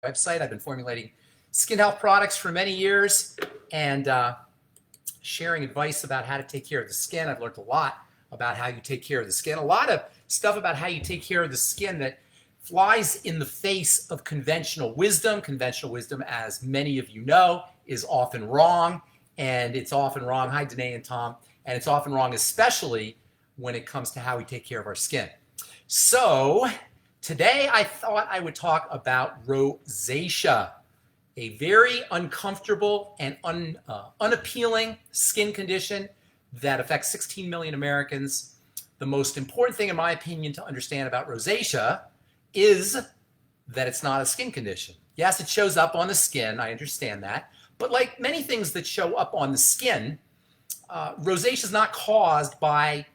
website. I've been formulating skin health products for many years and sharing advice about how to take care of the skin. I've learned a lot about how you take care of the skin. A lot of stuff about how you take care of the skin that flies in the face of conventional wisdom. Conventional wisdom, as many of you know, is often wrong, and it's often wrong. Hi, Danae and Tom. And it's often wrong, especially when it comes to how we take care of our skin. So today I thought I would talk about rosacea, a very uncomfortable and unappealing skin condition that affects 16 million Americans. The most important thing, in my opinion, to understand about rosacea is that it's not a skin condition. Yes, it shows up on the skin, I understand that, but like many things that show up on the skin, rosacea is not caused by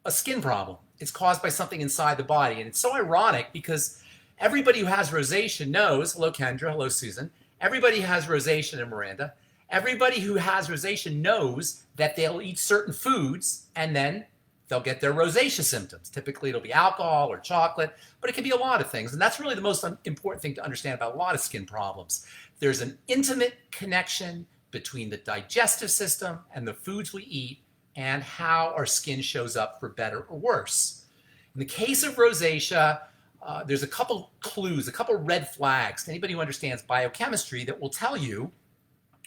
a skin problem. It's caused by something inside the body. And it's so ironic because everybody who has rosacea knows, hello Kendra, hello Susan, everybody who has rosacea and Miranda, everybody who has rosacea knows that they'll eat certain foods and then they'll get their rosacea symptoms. Typically it'll be alcohol or chocolate, but it can be a lot of things. And that's really the most important thing to understand about a lot of skin problems. There's an intimate connection between the digestive system and the foods we eat and how our skin shows up for better or worse. In the case of rosacea, there's a couple clues, a couple red flags to anybody who understands biochemistry that will tell you,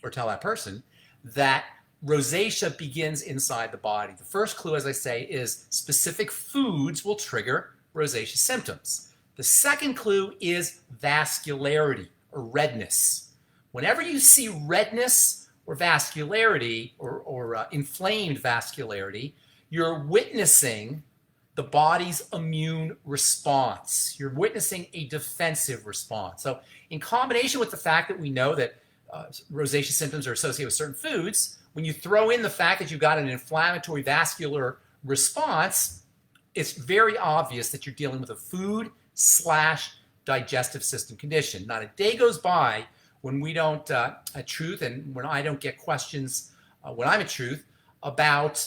or tell that person, that rosacea begins inside the body. The first clue, as I say, is specific foods will trigger rosacea symptoms. The second clue is vascularity or redness. Whenever you see redness or vascularity or inflamed vascularity, you're witnessing the body's immune response. You're witnessing a defensive response. So in combination with the fact that we know that rosacea symptoms are associated with certain foods, when you throw in the fact that you've got an inflammatory vascular response, it's very obvious that you're dealing with a food/digestive system condition. Not a day goes by when we don't, at Truth, and when I don't get questions when I'm at Truth about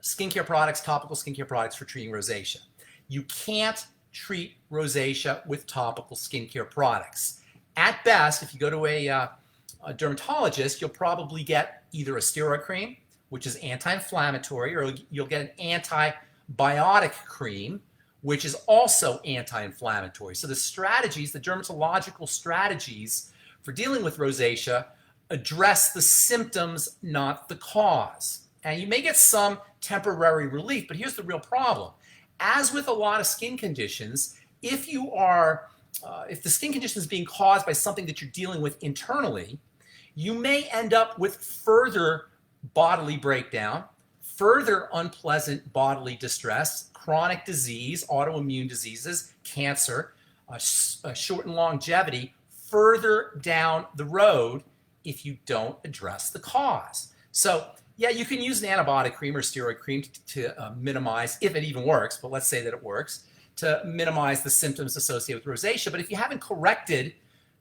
skincare products, topical skincare products for treating rosacea. You can't treat rosacea with topical skincare products. At best, if you go to a dermatologist, you'll probably get either a steroid cream, which is anti-inflammatory, or you'll get an antibiotic cream, which is also anti-inflammatory. So the strategies, the dermatological strategies for dealing with rosacea address the symptoms, not the cause. And you may get some temporary relief, but here's the real problem. As with a lot of skin conditions, if the skin condition is being caused by something that you're dealing with internally, you may end up with further bodily breakdown, further unpleasant bodily distress, chronic disease, autoimmune diseases, cancer, shortened longevity further down the road if you don't address the cause. So yeah, you can use an antibiotic cream or steroid cream to minimize, if it even works, but let's say that it works, to minimize the symptoms associated with rosacea. But if you haven't corrected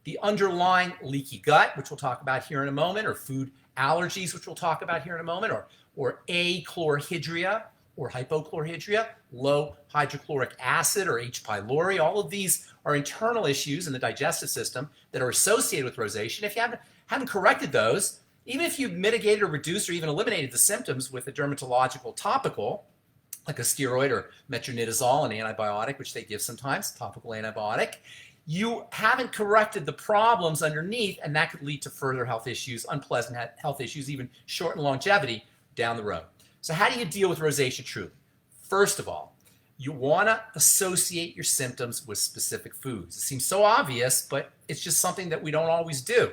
the underlying leaky gut, which we'll talk about here in a moment, or food allergies, which we'll talk about here in a moment, or achlorhydria or hypochlorhydria, low hydrochloric acid or H. pylori, all of these are internal issues in the digestive system that are associated with rosacea. And if you haven't corrected those, even if you've mitigated or reduced or even eliminated the symptoms with a dermatological topical, like a steroid or metronidazole, an antibiotic, which they give sometimes, topical antibiotic, you haven't corrected the problems underneath, and that could lead to further health issues, unpleasant health issues, even shortened longevity down the road. So how do you deal with rosacea truly? First of all, you want to associate your symptoms with specific foods. It seems so obvious, but it's just something that we don't always do.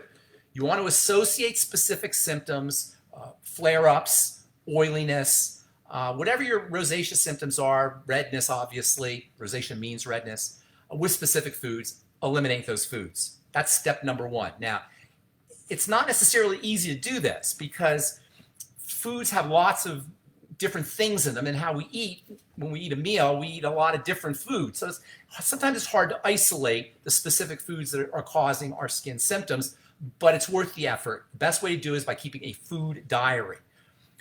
You want to associate specific symptoms, flare-ups, oiliness, whatever your rosacea symptoms are, redness obviously, rosacea means redness, with specific foods, eliminate those foods. That's step number one. Now, it's not necessarily easy to do this because foods have lots of different things in them, and how we eat, when we eat a meal, we eat a lot of different foods. So sometimes it's hard to isolate the specific foods that are causing our skin symptoms, but it's worth the effort. The best way to do it is by keeping a food diary,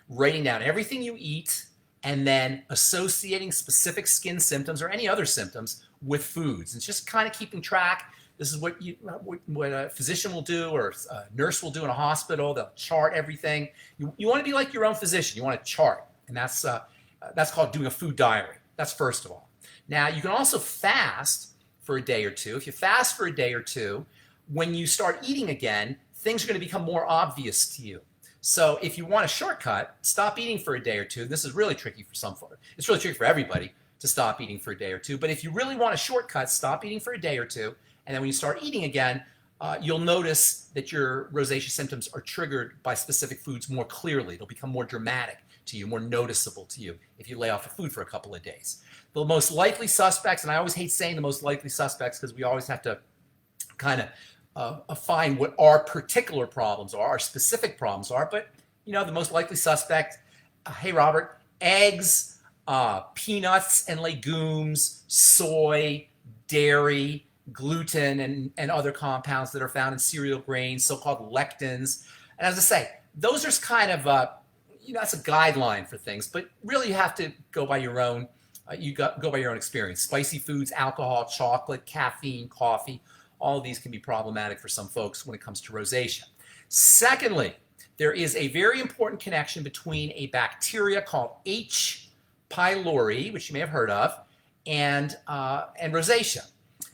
writing down everything you eat and then associating specific skin symptoms or any other symptoms with foods. It's just kind of keeping track. This is what a physician will do or a nurse will do in a hospital. They'll chart everything. You want to be like your own physician. You want to chart, and that's called doing a food diary. That's first of all. Now, you can also fast for a day or two. If you fast for a day or two, when you start eating again, things are going to become more obvious to you. So if you want a shortcut, stop eating for a day or two. This is really tricky for some folks. It's really tricky for everybody to stop eating for a day or two. But if you really want a shortcut, stop eating for a day or two. And then when you start eating again, you'll notice that your rosacea symptoms are triggered by specific foods more clearly. They'll become more dramatic to you, more noticeable to you if you lay off the food for a couple of days. The most likely suspects, and I always hate saying the most likely suspects because we always have to kind of find what our particular problems are, our specific problems are, but the most likely suspect, hey Robert, eggs, peanuts and legumes, soy, dairy, gluten, and other compounds that are found in cereal grains, so-called lectins. And as I say, those are kind of, that's a guideline for things, but really you have to go by your own, go by your own experience. Spicy foods, alcohol, chocolate, caffeine, coffee, all of these can be problematic for some folks when it comes to rosacea. Secondly, there is a very important connection between a bacteria called H. pylori, which you may have heard of, and rosacea.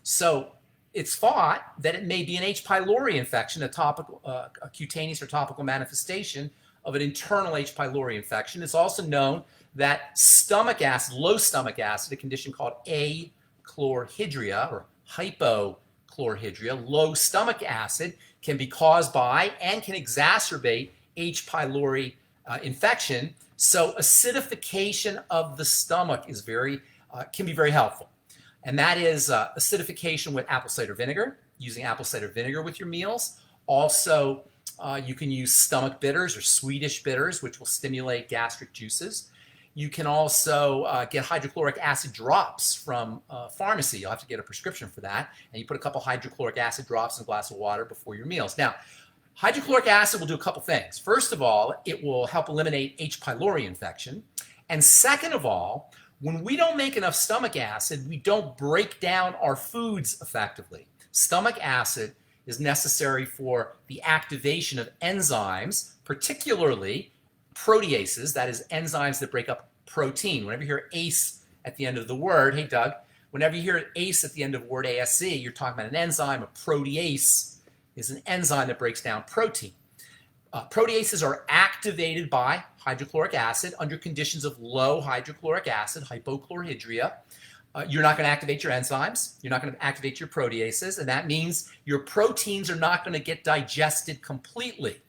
So it's thought that it may be an H. pylori infection, a cutaneous or topical manifestation of an internal H. pylori infection. It's also known that stomach acid, low stomach acid, a condition called achlorhydria or hypochlorhydria, low stomach acid, can be caused by and can exacerbate H. pylori infection. So acidification of the stomach is can be very helpful. And that is acidification with apple cider vinegar, using apple cider vinegar with your meals. Also, you can use stomach bitters or Swedish bitters, which will stimulate gastric juices. You can also get hydrochloric acid drops from pharmacy. You'll have to get a prescription for that. And you put a couple hydrochloric acid drops in a glass of water before your meals. Now, hydrochloric acid will do a couple things. First of all, it will help eliminate H. pylori infection. And second of all, when we don't make enough stomach acid, we don't break down our foods effectively. Stomach acid is necessary for the activation of enzymes, particularly proteases, that is enzymes that break up protein. Whenever you hear ACE at the end of the word, hey Doug, whenever you hear ACE at the end of the word ASC, you're talking about an enzyme. A protease is an enzyme that breaks down protein. Proteases are activated by hydrochloric acid under conditions of low hydrochloric acid, hypochlorhydria. You're not going to activate your enzymes. You're not going to activate your proteases, and that means your proteins are not going to get digested completely.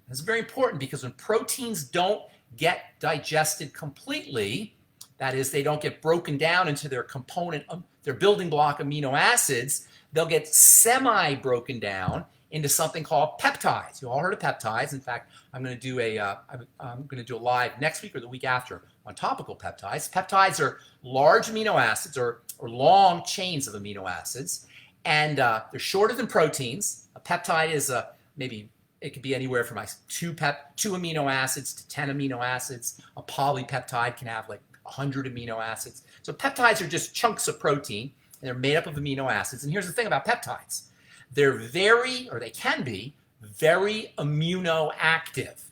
That's very important because when proteins don't get digested completely, that is, they don't get broken down into their component, their building block amino acids, they'll get semi-broken down into something called peptides. You all heard of peptides. In fact, I'm going to do a live next week or the week after on topical peptides. Peptides are large amino acids or long chains of amino acids, and they're shorter than proteins. A peptide is it could be anywhere from two amino acids to 10 amino acids. A polypeptide can have like 100 amino acids. So peptides are just chunks of protein, and they're made up of amino acids. And here's the thing about peptides. They can be very immunoactive.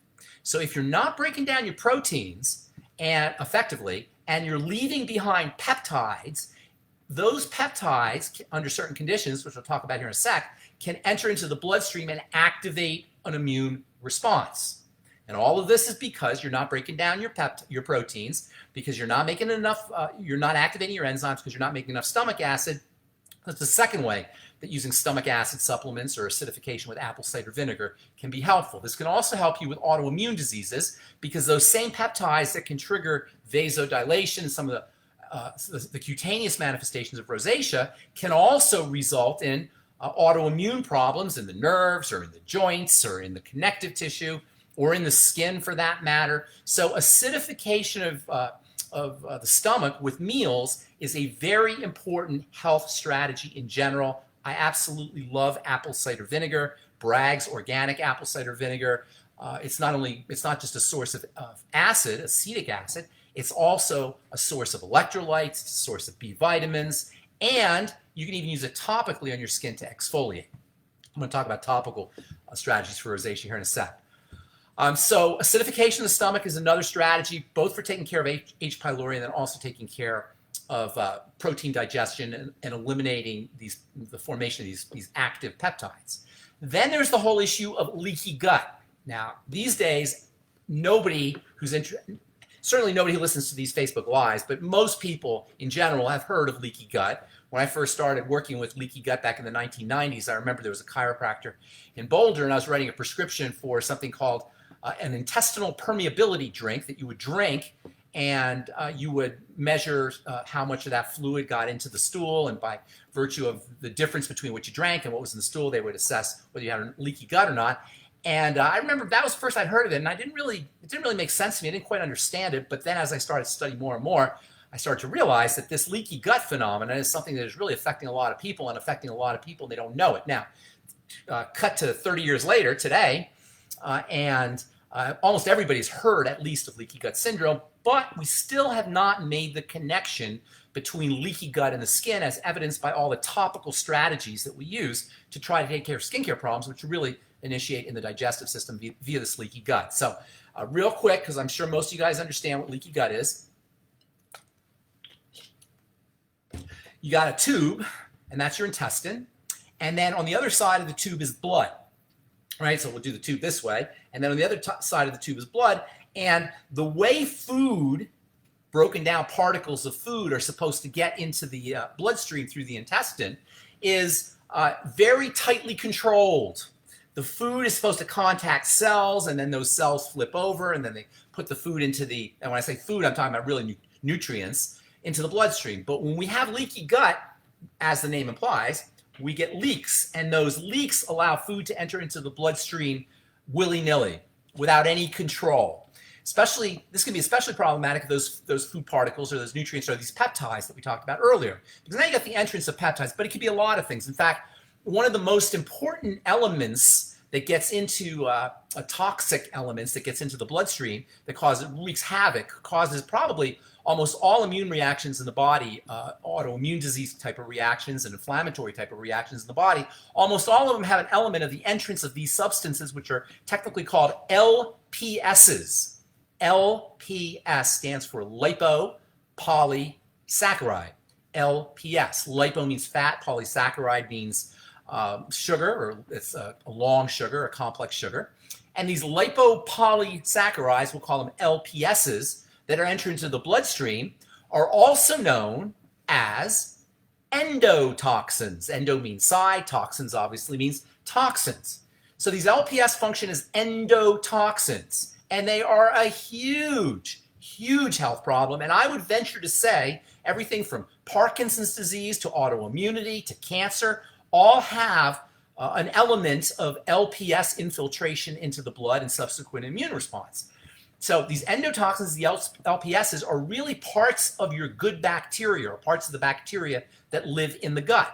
So if you're not breaking down your proteins effectively, and you're leaving behind peptides, those peptides, under certain conditions, which we'll talk about here in a sec, can enter into the bloodstream and activate an immune response. And all of this is because you're not breaking down your proteins, because you're not making enough, you're not activating your enzymes because you're not making enough stomach acid. That's the second way that using stomach acid supplements or acidification with apple cider vinegar can be helpful. This can also help you with autoimmune diseases because those same peptides that can trigger vasodilation and some of the cutaneous manifestations of rosacea can also result in autoimmune problems in the nerves or in the joints or in the connective tissue or in the skin for that matter. So acidification of the stomach with meals is a very important health strategy in general. I absolutely love apple cider vinegar, Bragg's organic apple cider vinegar. It's not just a source of acid, acetic acid, it's also a source of electrolytes, it's a source of B vitamins, and You can even use it topically on your skin to exfoliate. I'm going to talk about topical strategies for rosacea here in a sec. So acidification of the stomach is another strategy, both for taking care of H. pylori and then also taking care of protein digestion and eliminating the formation of these active peptides. Then there's the whole issue of leaky gut. Now, these days, nobody who's certainly nobody who listens to these Facebook Lives, but most people in general have heard of leaky gut. When I first started working with leaky gut back in the 1990s, I remember there was a chiropractor in Boulder, and I was writing a prescription for something called an intestinal permeability drink that you would drink, and you would measure how much of that fluid got into the stool, and by virtue of the difference between what you drank and what was in the stool, they would assess whether you had a leaky gut or not. And I remember that was the first I'd heard of it, and it didn't really make sense to me. I didn't quite understand it, but then as I started to study more and more, I started to realize that this leaky gut phenomenon is something that is really affecting a lot of people, and affecting a lot of people, and they don't know it. Now, cut to 30 years later, today, and almost everybody's heard at least of leaky gut syndrome, but we still have not made the connection between leaky gut and the skin, as evidenced by all the topical strategies that we use to try to take care of skincare problems, which really initiate in the digestive system via this leaky gut. So real quick, because I'm sure most of you guys understand what leaky gut is. You got a tube, and that's your intestine. And then on the other side of the tube is blood, right? So we'll do the tube this way. And then on the other side of the tube is blood. And the way food, broken down particles of food, are supposed to get into the bloodstream through the intestine is very tightly controlled. The food is supposed to contact cells, and then those cells flip over, and then they put the food into the, and when I say food, I'm talking about really nutrients, into the bloodstream. But when we have leaky gut, as the name implies, we get leaks, and those leaks allow food to enter into the bloodstream willy-nilly, without any control. Especially, this can be especially problematic if those food particles or those nutrients are these peptides that we talked about earlier. Because now you got the entrance of peptides, but it can be a lot of things. In fact, one of the most important elements that gets into toxic elements that gets into the bloodstream that wreaks havoc, causes probably almost all immune reactions in the body, autoimmune disease type of reactions and inflammatory type of reactions in the body. Almost all of them have an element of the entrance of these substances, which are technically called LPSs. LPS stands for lipopolysaccharide. LPS. Lipo means fat, polysaccharide means sugar, or it's a long sugar, a complex sugar. And these lipopolysaccharides, we'll call them LPSs, that are entering into the bloodstream are also known as endotoxins. Endo means side, toxins obviously means toxins. So these LPS function as endotoxins, and they are a huge, huge health problem. And I would venture to say everything from Parkinson's disease to autoimmunity to cancer all have an element of LPS infiltration into the blood and subsequent immune response. So these endotoxins, the LPSs, are really parts of your good bacteria, or parts of the bacteria that live in the gut.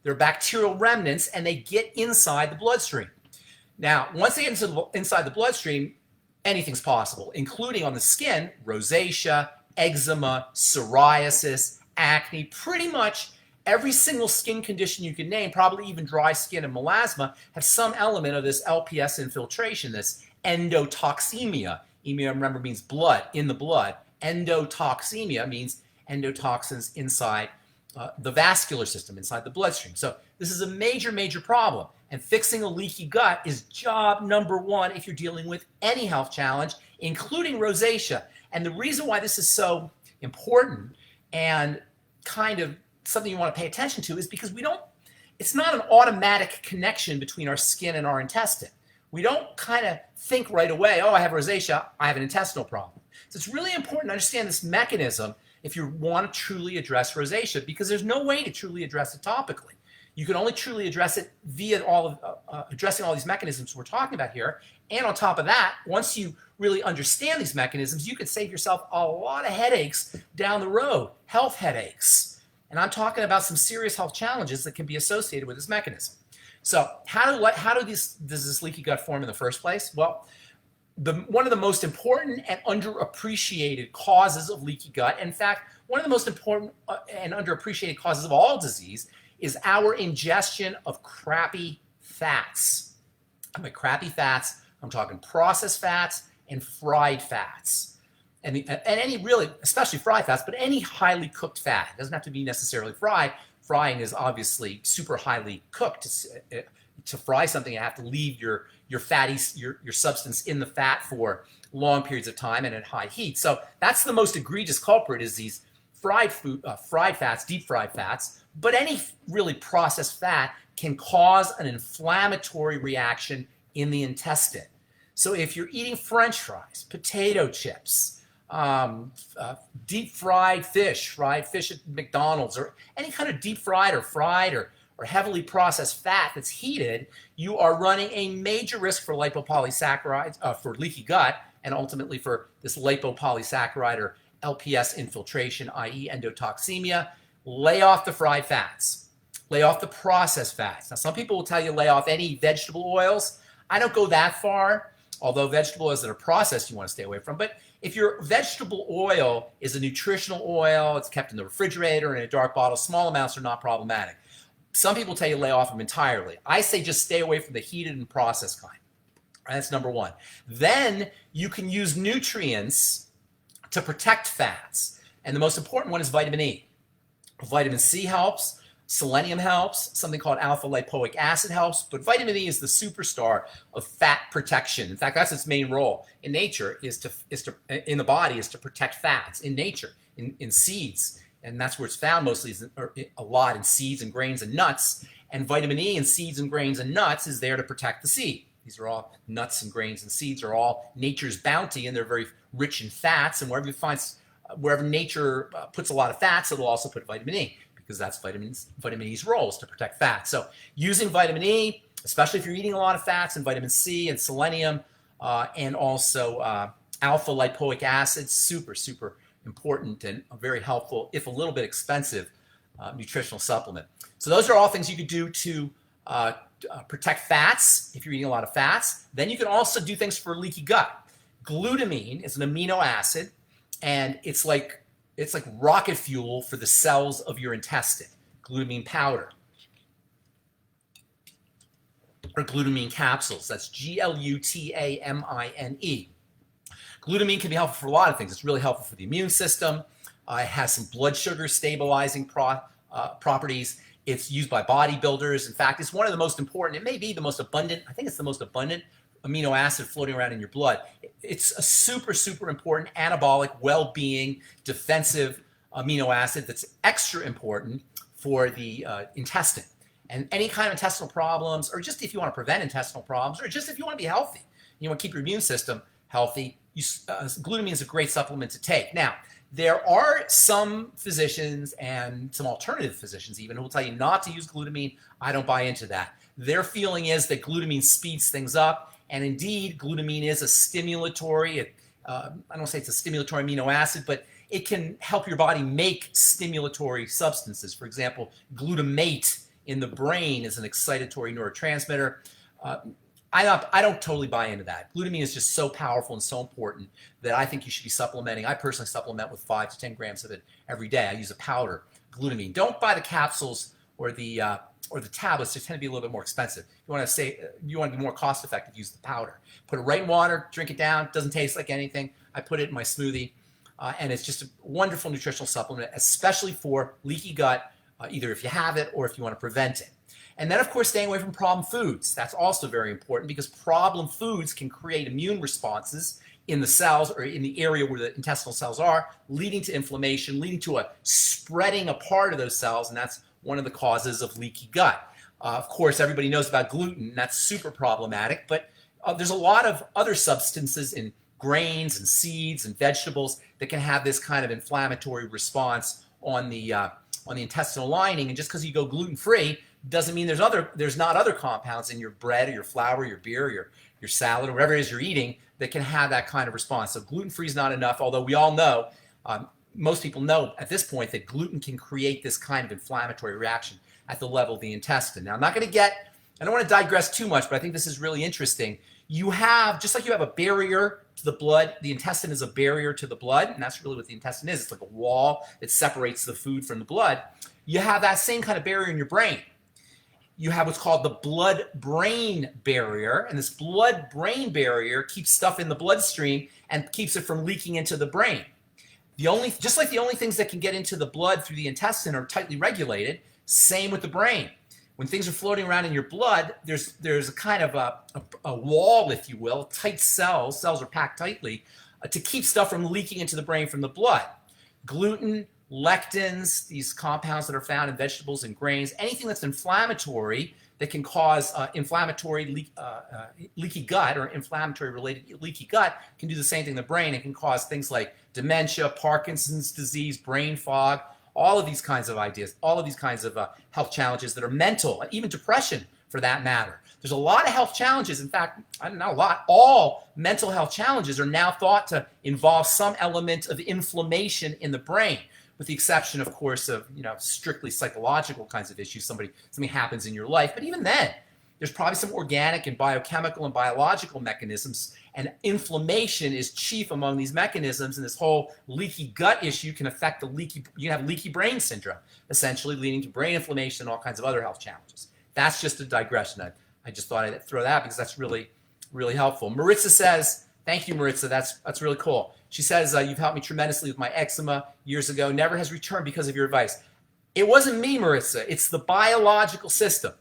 They're bacterial remnants, and they get inside the bloodstream. Now, once they get inside the bloodstream, anything's possible, including on the skin, rosacea, eczema, psoriasis, acne. Pretty much every single skin condition you can name, probably even dry skin and melasma, have some element of this LPS infiltration, this endotoxemia. Emia, remember, means blood, in the blood. Endotoxemia means endotoxins inside the vascular system, inside the bloodstream. So this is a major, major problem. And fixing a leaky gut is job number one if you're dealing with any health challenge, including rosacea. And the reason why this is so important and kind of something you want to pay attention to is because it's not an automatic connection between our skin and our intestine. We don't kind of think right away, oh, I have rosacea, I have an intestinal problem. So it's really important to understand this mechanism if you want to truly address rosacea, because there's no way to truly address it topically. You can only truly address it via addressing all these mechanisms we're talking about here. And on top of that, once you really understand these mechanisms, you could save yourself a lot of headaches down the road, health headaches. And I'm talking about some serious health challenges that can be associated with this mechanism. So does this leaky gut form in the first place? Well, one of the most important and underappreciated causes of leaky gut, in fact, one of the most important and underappreciated causes of all disease, is our ingestion of crappy fats. And by crappy fats, I'm talking processed fats and fried fats. And any really, especially fried fats, but any highly cooked fat. It doesn't have to be necessarily fried. Frying is obviously super highly cooked. To fry something, you have to leave your fatty, your substance in the fat for long periods of time and at high heat. So that's the most egregious culprit, is these fried fats, deep fried fats. But any really processed fat can cause an inflammatory reaction in the intestine. So if you're eating French fries, potato chips, deep fried fish at McDonald's, or any kind of deep fried or heavily processed fat that's heated, you are running a major risk for lipopolysaccharides, for leaky gut, and ultimately for this lipopolysaccharide or LPS infiltration, i.e. endotoxemia. Lay off the fried fats. Lay off the processed fats. Now, some people will tell you lay off any vegetable oils. I don't go that far, although vegetable oils that are processed you want to stay away from. But if your vegetable oil is a nutritional oil, it's kept in the refrigerator in a dark bottle, small amounts are not problematic. Some people tell you lay off them entirely. I say just stay away from the heated and processed kind. That's number one. Then you can use nutrients to protect fats. And the most important one is vitamin E. Vitamin C helps. Selenium helps. Something called alpha lipoic acid helps. But vitamin E is the superstar of fat protection. In fact, that's its main role in nature, in the body, is to protect fats in nature, in seeds. And that's where it's found mostly, a lot in seeds and grains and nuts. And vitamin E in seeds and grains and nuts is there to protect the seed. These are all nuts and grains and seeds are all nature's bounty, and they're very rich in fats. And wherever nature puts a lot of fats, it'll also put vitamin E, because that's vitamin E's role, is to protect fat. So using vitamin E, especially if you're eating a lot of fats, and vitamin C and selenium, and also alpha lipoic acid, super, super important and a very helpful, if a little bit expensive, nutritional supplement. So those are all things you could do to protect fats if you're eating a lot of fats. Then you can also do things for leaky gut. Glutamine is an amino acid, and it's like rocket fuel for the cells of your intestine. Glutamine powder or glutamine capsules. That's Glutamine. Glutamine can be helpful for a lot of things. It's really helpful for the immune system. It has some blood sugar stabilizing properties. It's used by bodybuilders. In fact, it's one of the most important, it may be the most abundant, I think it's the most abundant amino acid floating around in your blood. It's a super, super important anabolic, well-being, defensive amino acid that's extra important for the intestine. And any kind of intestinal problems, or just if you want to prevent intestinal problems, or just if you want to be healthy, you want to keep your immune system healthy, glutamine is a great supplement to take. Now, there are some physicians and some alternative physicians even who will tell you not to use glutamine. I don't buy into that. Their feeling is that glutamine speeds things up, and indeed, glutamine is a stimulatory, I don't say it's a stimulatory amino acid, but it can help your body make stimulatory substances. For example, glutamate in the brain is an excitatory neurotransmitter. I don't totally buy into that. Glutamine is just so powerful and so important that I think you should be supplementing. I personally supplement with 5 to 10 grams of it every day. I use a powder, glutamine. Don't buy the capsules or the tablets. They tend to be a little bit more expensive. You want to be more cost effective, use the powder. Put it right in water, drink it down. It doesn't taste like anything. I put it in my smoothie, and it's just a wonderful nutritional supplement, especially for leaky gut, either if you have it or if you want to prevent it. And then, of course, staying away from problem foods. That's also very important, because problem foods can create immune responses in the cells or in the area where the intestinal cells are, leading to inflammation, leading to a spreading apart of those cells, and that's one of the causes of leaky gut. Of course, everybody knows about gluten. That's super problematic, but there's a lot of other substances in grains and seeds and vegetables that can have this kind of inflammatory response on the intestinal lining. And just because you go gluten-free doesn't mean there's not other compounds in your bread or your flour, your beer, your salad, or whatever it is you're eating that can have that kind of response. So gluten-free is not enough, although we all know, most people know at this point, that gluten can create this kind of inflammatory reaction at the level of the intestine. Now, I don't want to digress too much, but I think this is really interesting. You have, just like you have a barrier to the blood, the intestine is a barrier to the blood, and that's really what the intestine is. It's like a wall that separates the food from the blood. You have that same kind of barrier in your brain. You have what's called the blood-brain barrier, and this blood-brain barrier keeps stuff in the bloodstream and keeps it from leaking into the brain. Just like the only things that can get into the blood through the intestine are tightly regulated, same with the brain. When things are floating around in your blood, there's a kind of a wall, if you will, tight cells are packed tightly to keep stuff from leaking into the brain from the blood. Gluten, lectins, these compounds that are found in vegetables and grains, anything that's inflammatory that can cause inflammatory leaky gut or inflammatory related leaky gut can do the same thing in the brain. It can cause things like dementia, Parkinson's disease, brain fog, all of these kinds of ideas, all of these kinds of health challenges that are mental, even depression for that matter. There's a lot of health challenges. In fact, not a lot, all mental health challenges are now thought to involve some element of inflammation in the brain, with the exception, of course, of strictly psychological kinds of issues. Something happens in your life, but even then, there's probably some organic and biochemical and biological mechanisms, and inflammation is chief among these mechanisms. And this whole leaky gut issue can affect you can have leaky brain syndrome, essentially leading to brain inflammation and all kinds of other health challenges. That's just a digression. I just thought I'd throw that out because that's really, really helpful. Maritza says, thank you, Maritza. That's really cool. She says, you've helped me tremendously with my eczema years ago. Never has returned because of your advice. It wasn't me, Maritza. It's the biological system.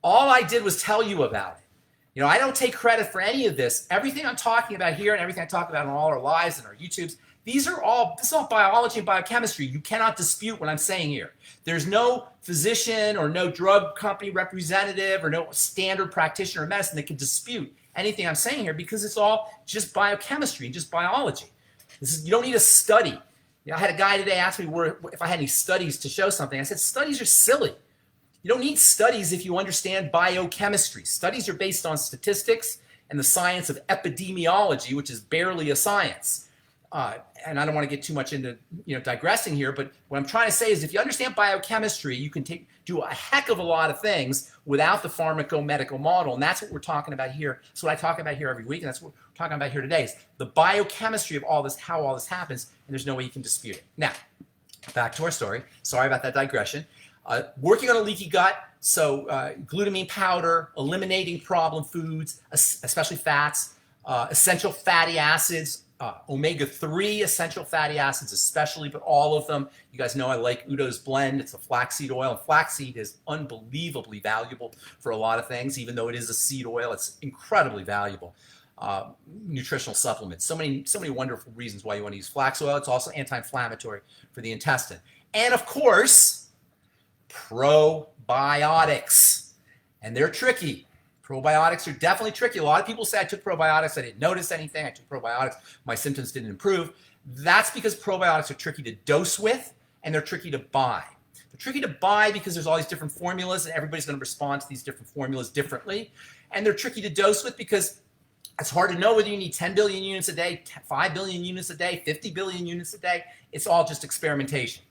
All I did was tell you about it. I don't take credit for any of this. Everything I'm talking about here and everything I talk about in all our lives and our YouTubes, this is all biology and biochemistry. You cannot dispute what I'm saying here. There's no physician or no drug company representative or no standard practitioner of medicine that can dispute anything I'm saying here because it's all just biochemistry and just biology. You don't need a study. I had a guy today ask me if I had any studies to show something. I said, studies are silly. You don't need studies if you understand biochemistry. Studies are based on statistics and the science of epidemiology, which is barely a science. And I don't want to get too much into digressing here, but what I'm trying to say is if you understand biochemistry, you can do a heck of a lot of things without the pharmacomedical model, and that's what we're talking about here. That's what I talk about here every week, and that's what we're talking about here today, is the biochemistry of all this, how all this happens, and there's no way you can dispute it. Now, back to our story. Sorry about that digression. Working on a leaky gut, so glutamine powder, eliminating problem foods, especially fats, essential fatty acids, omega-3 essential fatty acids especially, but all of them. You guys know I like Udo's blend. It's a flaxseed oil, and flaxseed is unbelievably valuable for a lot of things. Even though it is a seed oil, it's incredibly valuable. Nutritional supplements. So many wonderful reasons why you want to use flax oil. It's also anti-inflammatory for the intestine. And of course, probiotics. And they're tricky. Probiotics are definitely tricky. A lot of people say I took probiotics, I didn't notice anything. I took probiotics, my symptoms didn't improve. That's because probiotics are tricky to dose with and they're tricky to buy. They're tricky to buy because there's all these different formulas and everybody's going to respond to these different formulas differently. And they're tricky to dose with because it's hard to know whether you need 10 billion units a day, 5 billion units a day, 50 billion units a day. It's all just experimentation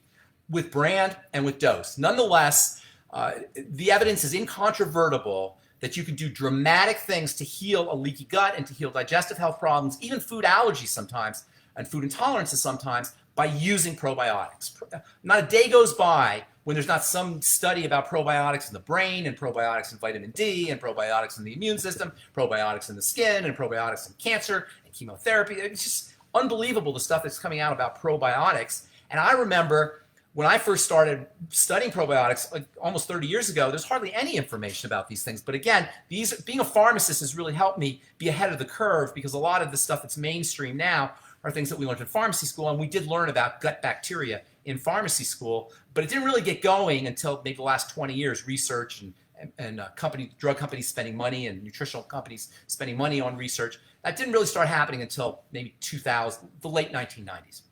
with brand and with dose. Nonetheless, the evidence is incontrovertible that you can do dramatic things to heal a leaky gut and to heal digestive health problems, even food allergies sometimes, and food intolerances sometimes, by using probiotics. Not a day goes by when there's not some study about probiotics in the brain and probiotics in vitamin D and probiotics in the immune system, probiotics in the skin and probiotics in cancer and chemotherapy. It's just unbelievable the stuff that's coming out about probiotics. And I remember when I first started studying probiotics, like almost 30 years ago, there's hardly any information about these things. But again, being a pharmacist has really helped me be ahead of the curve because a lot of the stuff that's mainstream now are things that we learned in pharmacy school, and we did learn about gut bacteria in pharmacy school, but it didn't really get going until maybe the last 20 years, research and drug companies spending money and nutritional companies spending money on research. That didn't really start happening until maybe 2000, the late 1990s.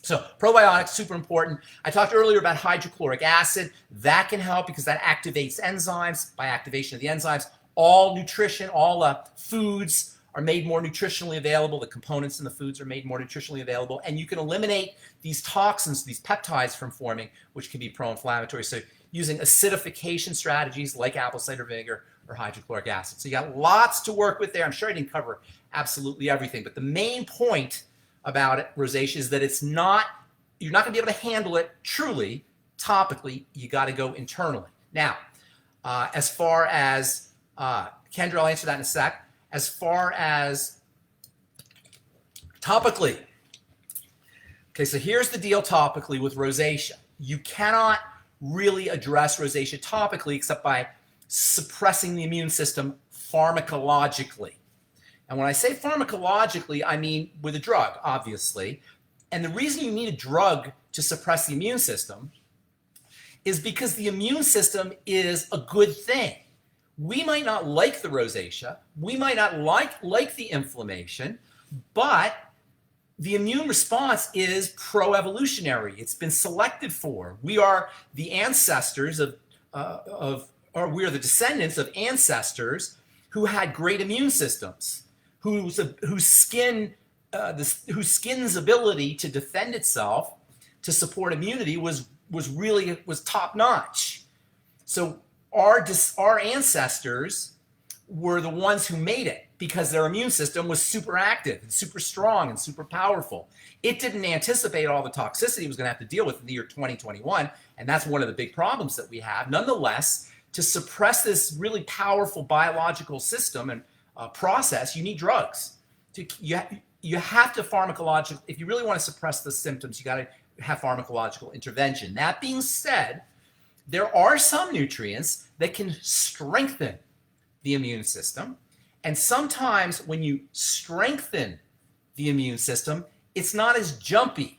So probiotics, super important. I talked earlier about hydrochloric acid. That can help because that activates enzymes. By activation of the enzymes, all nutrition, all foods are made more nutritionally available. The components in the foods are made more nutritionally available. And you can eliminate these toxins, these peptides from forming, which can be pro-inflammatory. So using acidification strategies like apple cider vinegar or hydrochloric acid. So you got lots to work with there. I'm sure I didn't cover absolutely everything, but the main point about it, rosacea, is that you're not going to be able to handle it truly topically. You got to go internally. Now, as far as, Kendra, I'll answer that in a sec. As far as topically, okay, so here's the deal topically with rosacea. You cannot really address rosacea topically except by suppressing the immune system pharmacologically. And when I say pharmacologically, I mean with a drug, obviously. And the reason you need a drug to suppress the immune system is because the immune system is a good thing. We might not like the rosacea, we might not like the inflammation, but the immune response is pro-evolutionary. It's been selected for. We are the ancestors or we are the descendants of ancestors who had great immune systems, whose skin's ability to defend itself, to support immunity was top notch. So our ancestors were the ones who made it because their immune system was super active and super strong and super powerful. It didn't anticipate all the toxicity it was going to have to deal with in the year 2021, and that's one of the big problems that we have. Nonetheless, to suppress this really powerful biological system and process, you need drugs. You have to pharmacological, if you really want to suppress the symptoms, you got to have pharmacological intervention. That being said, there are some nutrients that can strengthen the immune system. And sometimes when you strengthen the immune system, it's not as jumpy.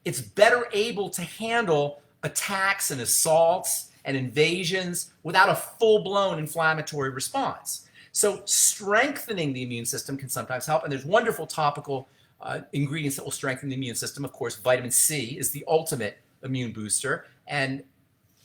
It's better able to handle attacks and assaults and invasions without a full-blown inflammatory response. So strengthening the immune system can sometimes help. And there's wonderful topical ingredients that will strengthen the immune system. Of course, vitamin C is the ultimate immune booster. And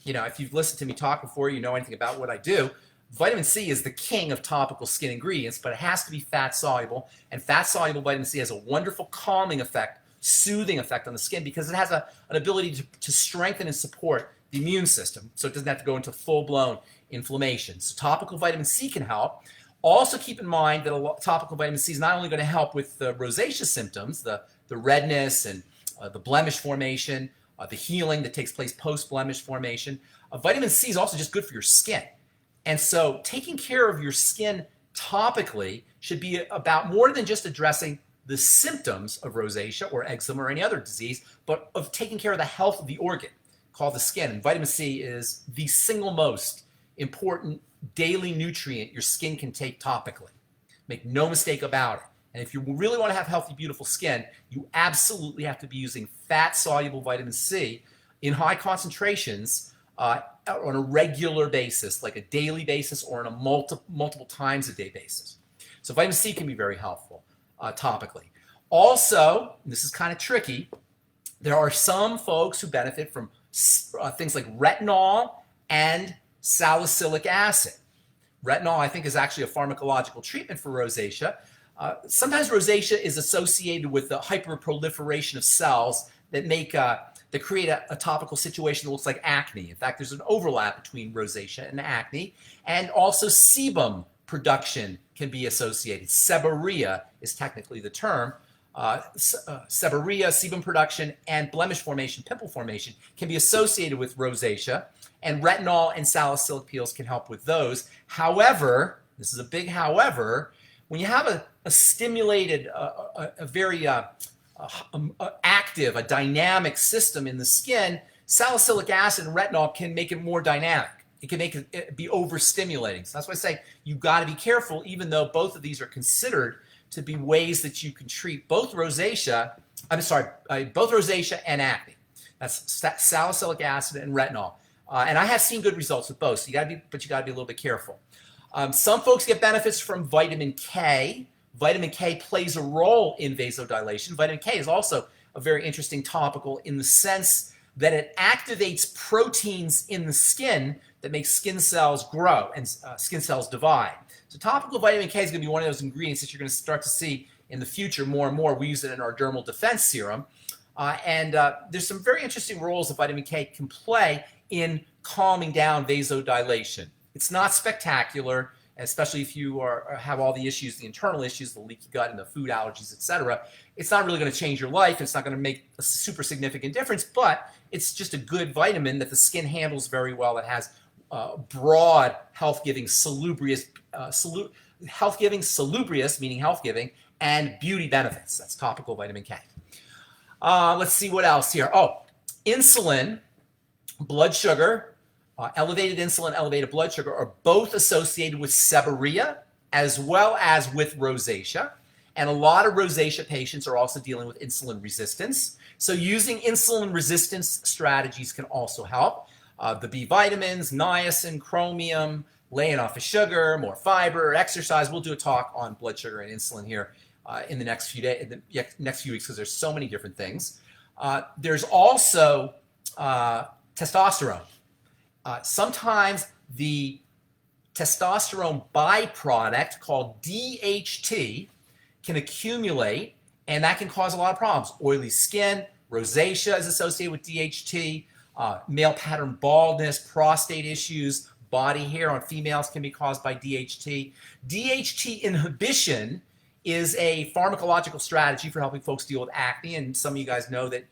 if you've listened to me talk before, you know anything about what I do. Vitamin C is the king of topical skin ingredients, but it has to be fat soluble. And fat soluble vitamin C has a wonderful calming effect, soothing effect on the skin because it has an ability to strengthen and support the immune system. So it doesn't have to go into full-blown inflammation. So topical vitamin C can help. Also keep in mind that topical vitamin C is not only going to help with the rosacea symptoms, the redness and the blemish formation, the healing that takes place post-blemish formation. Vitamin C is also just good for your skin. And so taking care of your skin topically should be about more than just addressing the symptoms of rosacea or eczema or any other disease, but of taking care of the health of the organ called the skin. And vitamin C is the single most important daily nutrient your skin can take topically. Make no mistake about it. And if you really want to have healthy, beautiful skin, you absolutely have to be using fat-soluble vitamin C in high concentrations on a regular basis, like a daily basis or on a multiple times a day basis. So vitamin C can be very helpful topically. Also, and this is kind of tricky, there are some folks who benefit from things like retinol and salicylic acid. Retinol, I think, is actually a pharmacological treatment for rosacea. Sometimes rosacea is associated with the hyperproliferation of cells that create a topical situation that looks like acne. In fact, there's an overlap between rosacea and acne, and also sebum production can be associated. Seborrhea is technically the term. Seborrhea, sebum production, and blemish formation, pimple formation can be associated with rosacea, and retinol and salicylic peels can help with those. However, this is a big however, when you have a stimulated, a very active, a dynamic system in the skin, salicylic acid and retinol can make it more dynamic. It can make it be overstimulating. So that's why I say you've got to be careful, even though both of these are considered to be ways that you can treat both rosacea and acne. That's salicylic acid and retinol. And I have seen good results with both, so you got to be a little bit careful. Some folks get benefits from vitamin K. Vitamin K plays a role in vasodilation. Vitamin K is also a very interesting topical in the sense that it activates proteins in the skin that make skin cells grow and skin cells divide. So topical vitamin K is going to be one of those ingredients that you're going to start to see in the future more and more. We use it in our dermal defense serum. There's some very interesting roles that vitamin K can play in calming down vasodilation. It's not spectacular, especially if you have all the issues, the internal issues, the leaky gut and the food allergies, etc. It's not really going to change your life. It's not going to make a super significant difference, but it's just a good vitamin that the skin handles very well. It has broad health-giving salubrious, meaning health-giving, and beauty benefits. That's topical vitamin K. Let's see what else here. Oh, insulin, blood sugar, elevated insulin, elevated blood sugar are both associated with seborrhea as well as with rosacea. And a lot of rosacea patients are also dealing with insulin resistance. So using insulin resistance strategies can also help. The B vitamins, niacin, chromium, laying off of sugar, more fiber, exercise. We'll do a talk on blood sugar and insulin here in the next few days, next few weeks, because there's so many different things. There's also testosterone. Sometimes the testosterone byproduct called DHT can accumulate, and that can cause a lot of problems. Oily skin, rosacea is associated with DHT, male pattern baldness, prostate issues, body hair on females can be caused by DHT. DHT inhibition is a pharmacological strategy for helping folks deal with acne, and some of you guys know that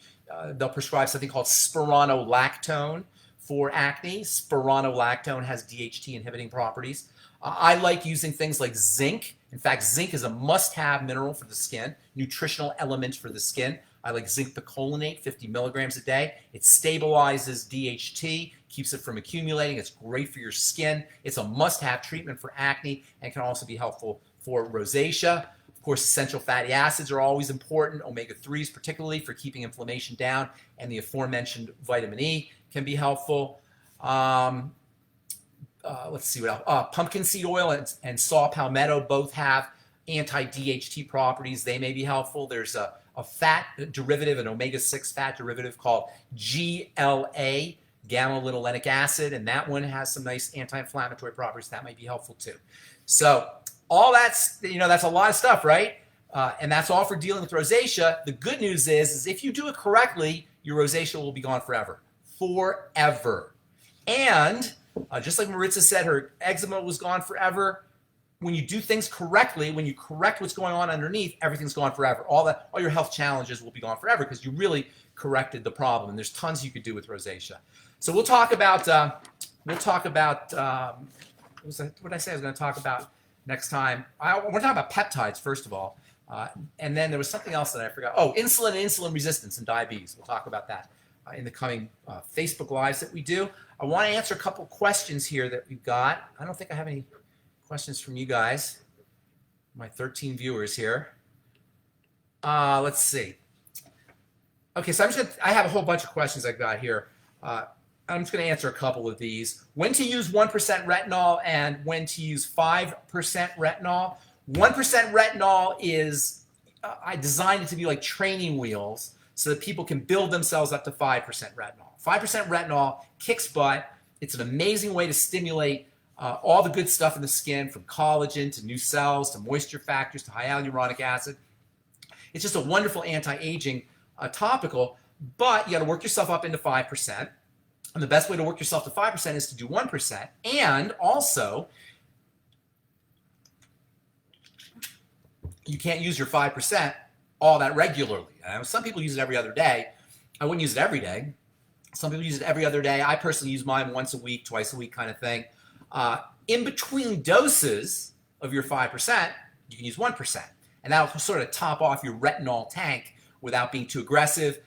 they'll prescribe something called spironolactone for acne. Spironolactone has DHT inhibiting properties. I like using things like zinc. In fact, zinc is a must-have mineral for the skin, nutritional element for the skin. I like zinc picolinate, 50 milligrams a day. It stabilizes DHT, keeps it from accumulating. It's great for your skin. It's a must-have treatment for acne and can also be helpful for rosacea. Of course, essential fatty acids are always important. Omega-3s, particularly for keeping inflammation down, and the aforementioned vitamin E can be helpful. Let's see what else. Pumpkin seed oil and saw palmetto both have anti-DHT properties. They may be helpful. There's a fat derivative, an omega-6 fat derivative called GLA, gamma-linolenic acid, and that one has some nice anti-inflammatory properties. That might be helpful too. So all that's, that's a lot of stuff, right? And that's all for dealing with rosacea. The good news is if you do it correctly, your rosacea will be gone forever. Forever. And just like Maritza said, her eczema was gone forever. When you do things correctly, when you correct what's going on underneath, everything's gone forever. All your health challenges will be gone forever because you really corrected the problem. And there's tons you could do with rosacea. So we'll talk about what did I say I was going to talk about next time? We're talking about peptides first of all, and then there was something else that I forgot. Oh, insulin and insulin resistance and diabetes. We'll talk about that in the coming Facebook Lives that we do. I want to answer a couple questions here that we've got. I don't think I have any questions from you guys, my 13 viewers here. Let's see. Okay, so I have a whole bunch of questions I've got here. I'm just going to answer a couple of these. When to use 1% retinol and when to use 5% retinol. 1% retinol is, I designed it to be like training wheels so that people can build themselves up to 5% retinol. 5% retinol kicks butt. It's an amazing way to stimulate all the good stuff in the skin, from collagen to new cells to moisture factors to hyaluronic acid. It's just a wonderful anti-aging topical, but you got to work yourself up into 5%. And the best way to work yourself to 5% is to do 1%. And also, you can't use your 5% all that regularly. Some people use it every other day. I wouldn't use it every day. Some people use it every other day. I personally use mine once a week, twice a week kind of thing. In between doses of your 5%, you can use 1%. And that'll sort of top off your retinol tank without being too aggressive.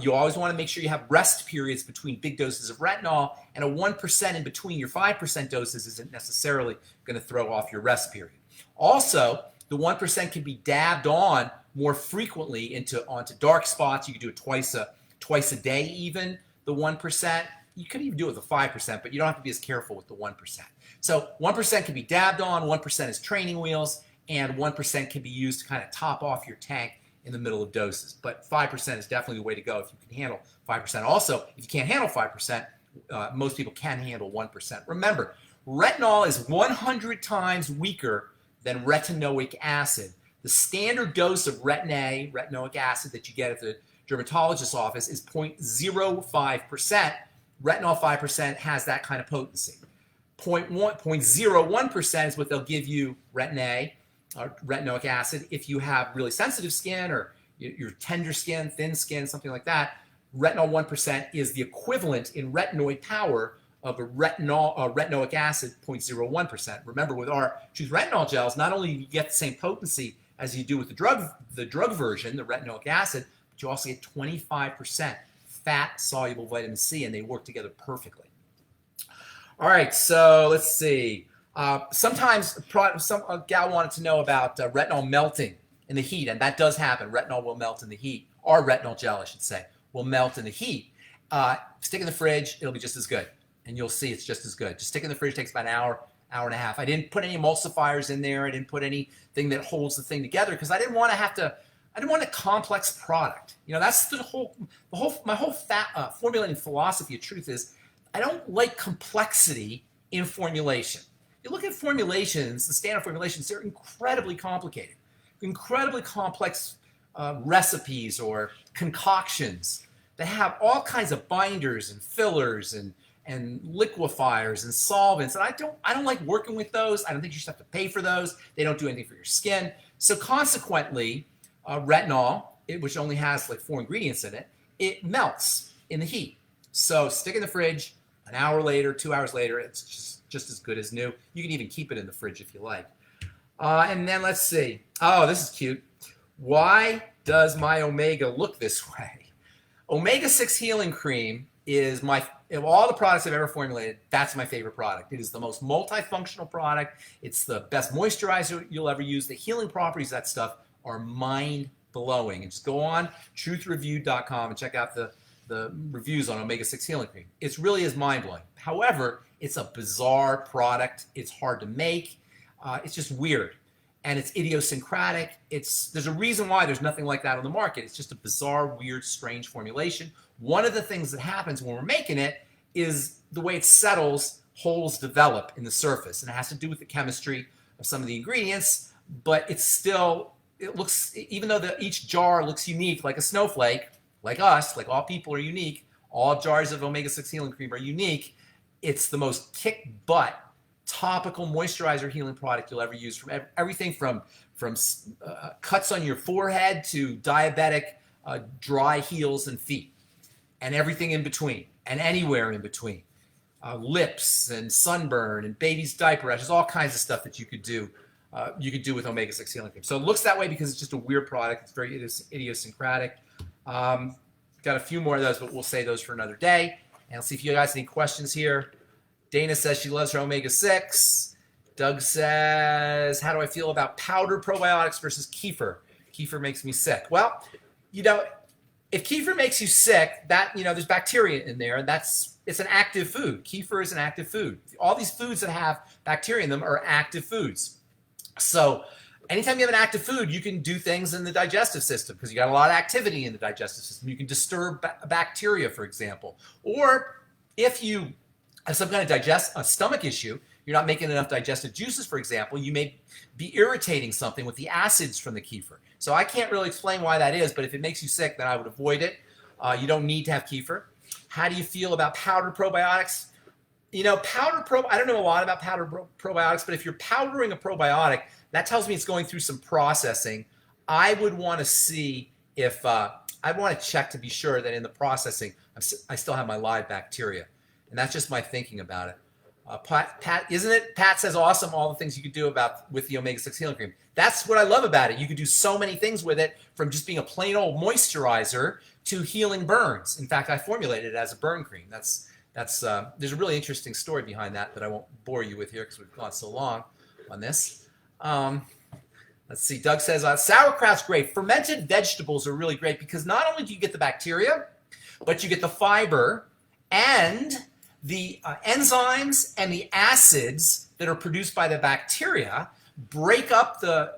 You always want to make sure you have rest periods between big doses of retinol, and a 1% in between your 5% doses isn't necessarily going to throw off your rest period. Also, the 1% can be dabbed on more frequently onto dark spots. You can do it twice a day even, the 1%. You could even do it with the 5%, but you don't have to be as careful with the 1%. So 1% can be dabbed on, 1% is training wheels, and 1% can be used to kind of top off your tank in the middle of doses. But 5% is definitely the way to go if you can handle 5%. Also, if you can't handle 5%, most people can handle 1%. Remember, retinol is 100 times weaker than retinoic acid. The standard dose of retinoic acid that you get at the dermatologist's office is 0.05%. Retinol 5% has that kind of potency. 0.01% is what they'll give you retin-A, or retinoic acid. If you have really sensitive skin or your tender skin, thin skin, something like that, retinol 1% is the equivalent in retinoid power of a retinoic acid 0.01%. Remember, with our Truth retinol gels, not only do you get the same potency as you do with the drug version, the retinoic acid, but you also get 25% fat-soluble vitamin C, and they work together perfectly. All right, so let's see. Sometimes a gal wanted to know about retinol melting in the heat, and that does happen. Retinol will melt in the heat, or retinol gel, I should say, will melt in the heat. Stick in the fridge, it'll be just as good, and you'll see it's just as good. Just stick in the fridge, takes about an hour, hour and a half. I didn't put any emulsifiers in there. I didn't put anything that holds the thing together because I didn't want a complex product. You know, that's my whole formulating philosophy of Truth is I don't like complexity in formulation. You look at formulations, the standard formulations, they're incredibly complicated, incredibly complex recipes or concoctions that have all kinds of binders and fillers and liquefiers and solvents. And I don't like working with those. I don't think you should have to pay for those. They don't do anything for your skin. So consequently, retinol, which only has like 4 ingredients in it, it melts in the heat. So stick in the fridge. An hour later, 2 hours later, it's just as good as new. You can even keep it in the fridge if you like. And then let's see. Oh, this is cute. Why does my Omega look this way? Omega-6 Healing Cream is of all the products I've ever formulated, that's my favorite product. It is the most multifunctional product. It's the best moisturizer you'll ever use. The healing properties of that stuff are mind-blowing. And just go on truthreview.com and check out the reviews on Omega-6 Healing Cream. It really is mind-blowing. However, it's a bizarre product. It's hard to make. It's just weird. And it's idiosyncratic. There's a reason why there's nothing like that on the market. It's just a bizarre, weird, strange formulation. One of the things that happens when we're making it is the way it settles, holes develop in the surface. And it has to do with the chemistry of some of the ingredients. But it looks, even though each jar looks unique like a snowflake, like us, like all people are unique, all jars of Omega-6 Healing Cream are unique, it's the most kick-butt topical moisturizer healing product you'll ever use, from everything from cuts on your forehead to diabetic dry heels and feet, and everything in between, and anywhere in between. Lips and sunburn and baby's diaper rashes, all kinds of stuff that you could do with Omega-6 Healing Cream. So it looks that way because it's just a weird product. It's very idiosyncratic. Got a few more of those, but we'll save those for another day. And let's see if you guys have any questions here. Dana says she loves her Omega-6. Doug says, how do I feel about powdered probiotics versus kefir? Kefir makes me sick. Well, you know, if kefir makes you sick, there's bacteria in there, and it's an active food. Kefir is an active food. All these foods that have bacteria in them are active foods. So anytime you have an active food, you can do things in the digestive system because you got a lot of activity in the digestive system. You can disturb bacteria, for example. Or if you have some kind of a stomach issue, you're not making enough digestive juices, for example, you may be irritating something with the acids from the kefir. So I can't really explain why that is, but if it makes you sick, then I would avoid it. You don't need to have kefir. How do you feel about powdered probiotics? You know, I don't know a lot about powdered probiotics, but if you're powdering a probiotic, that tells me it's going through some processing. I would want to see if, I'd want to check to be sure that in the processing, I still have my live bacteria. And that's just my thinking about it. Pat, isn't it? Pat says, awesome, all the things you could do with the Omega-6 Healing Cream. That's what I love about it. You could do so many things with it, from just being a plain old moisturizer to healing burns. In fact, I formulated it as a burn cream. There's a really interesting story behind that I won't bore you with here because we've gone so long on this. Let's see. Doug says, sauerkraut's great. Fermented vegetables are really great because not only do you get the bacteria, but you get the fiber and the enzymes and the acids that are produced by the bacteria break up the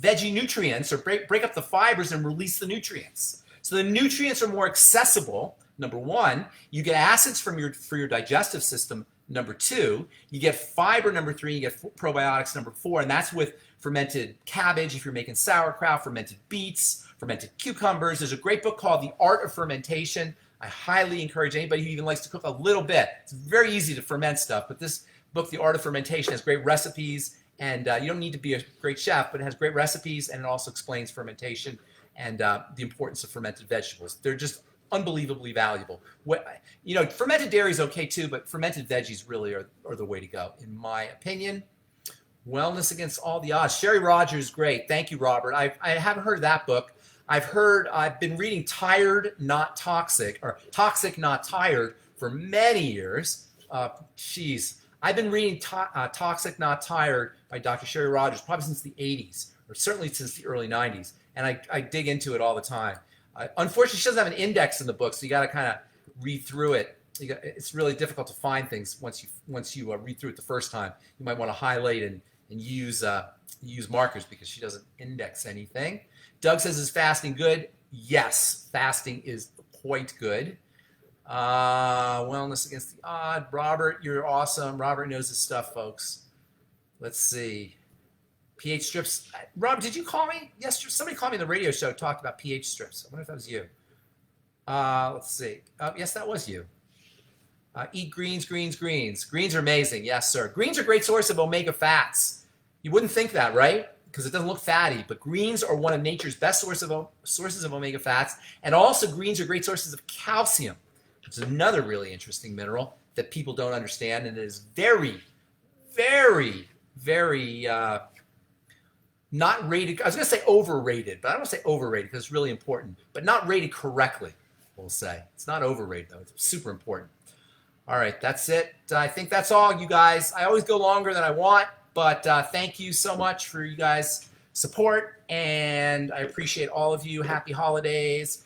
veggie nutrients, or break up the fibers and release the nutrients. So the nutrients are more accessible. Number one, you get acids for your digestive system. Number two, you get fiber. Number three, you get probiotics. Number four, and that's with fermented cabbage if you're making sauerkraut, fermented beets, fermented cucumbers. There's a great book called The Art of Fermentation. I highly encourage anybody who even likes to cook a little bit. It's very easy to ferment stuff, but this book, The Art of Fermentation, has great recipes, and you don't need to be a great chef, but it has great recipes, and it also explains fermentation and the importance of fermented vegetables. They're just unbelievably valuable. Fermented dairy is okay too, but fermented veggies really are the way to go, in my opinion. Wellness Against All the Odds. Sherry Rogers, great. Thank you, Robert. I haven't heard of that book. I've been reading Tired, Not Toxic, or Toxic, Not Tired for many years. I've been reading Toxic, Not Tired by Dr. Sherry Rogers probably since the 80s, or certainly since the early 90s. And I dig into it all the time. Unfortunately, she doesn't have an index in the book, so you got to kind of read through it. It's really difficult to find things once you read through it the first time. You might want to highlight and use markers because she doesn't index anything. Doug says, is fasting good? Yes, fasting is quite good. Wellness Against the Odd. Robert, you're awesome. Robert knows his stuff, folks. Let's see. pH strips. Rob, did you call me yesterday? Somebody called me on the radio show, talked about pH strips. I wonder if that was you. Let's see. Yes, that was you. Eat greens. Greens are amazing. Yes, sir. Greens are a great source of omega fats. You wouldn't think that, right? Because it doesn't look fatty, but greens are one of nature's best sources of omega fats. And also greens are great sources of calcium, which is another really interesting mineral that people don't understand. And it is very, very, very not rated. I was going to say overrated, but I don't want to say overrated because it's really important, but not rated correctly, we'll say. It's not overrated, though. It's super important. All right, that's it. I think that's all, you guys. I always go longer than I want, but thank you so much for you guys' support, and I appreciate all of you. Happy holidays.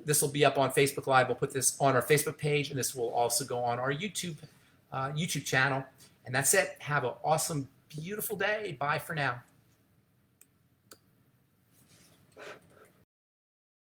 This will be up on Facebook Live. We'll put this on our Facebook page, and this will also go on our YouTube channel. And that's it. Have an awesome, beautiful day. Bye for now.